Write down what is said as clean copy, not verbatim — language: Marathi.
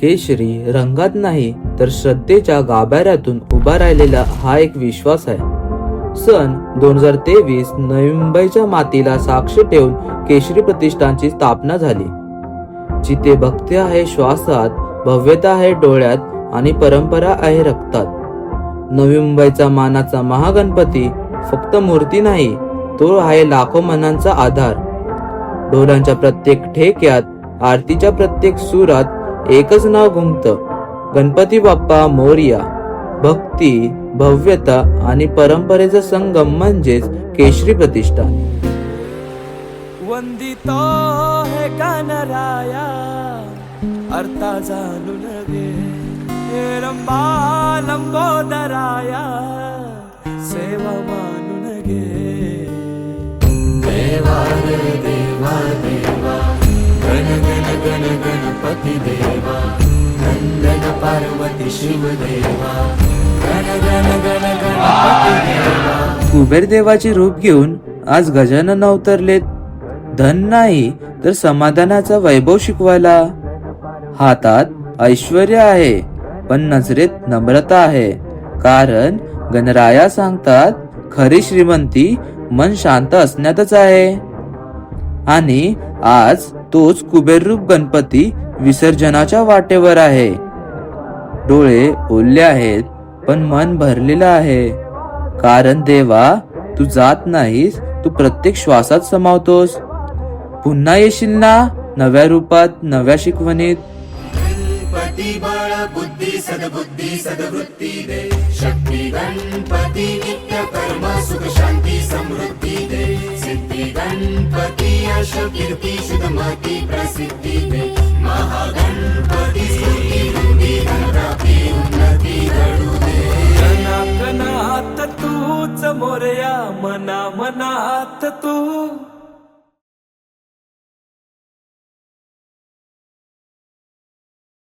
केशरी रंगात नाही तर श्रद्धेच्या गाभाऱ्यातून उभा राहिलेला हा एक विश्वास आहे. सन 2023 नवी मुंबईच्या मातीला साक्ष ठेवून केशरी प्रतिष्ठानची स्थापना झाली. जिथे भक्ती आहे श्वासात, भव्यता आहे डोळ्यात आणि परंपरा आहे रक्तात. नवी मुंबईचा मानाचा महागणपती फक्त मूर्ती नाही, तो आहे लाखो मनांचा आधार. ढोलांच्या प्रत्येक ठेक्यात, आरतीच्या प्रत्येक सुरात एकच नाव घुमतं, गणपती बाप्पा मोरया. भक्ती, भव्यता आणि परंपरेचा संगम म्हणजेच केशरी प्रतिष्ठान. वंदितो हे गणराया अर्था जाणून घे, हे रंबा लंबोदराया सेवा मानून घे. देवा रे देवा देवा गण गण गण गणपती देवा, नंदन पार्वती शिव देवा, गण गण गण गणपती देवा. कुबेर देवाचे रूप घेऊन आज गजानन अवतरलेत. धन नाही तर समाधानाचा वैभव शिकवायला. हातात ऐश्वर्य आहे पण नजरेत नम्रता आहे, कारण गणराया सांगतात खरी श्रीमंती मन शांत असण्यातच आहे. आणि आज तोच कुबेर रूप गणपती विसर्जनाच्या वाटेवर आहे. डोळे ओले आहेत पण मन भरलेलं आहे, कारण देवा तू जात नाहीस, तू प्रत्येक श्वासात समावतोस. पुन्हा येशील ना नव्या रूपात, नव्या शिकवणीत. गणपती बळ बुद्धी सद्बुद्धी सद्वृत्ती दे, शक्ती गणपती नित्य कर्म सुख शांती समृद्धी दे, सिद्धी गणपती यश कीर्ती शुद्धमती प्रसिद्धी दे, महागणपती स्तुती वृद्धी धनप्राप्ती उन्नती घडू दे. कणाकणात तूच मोरया, मना मनात तू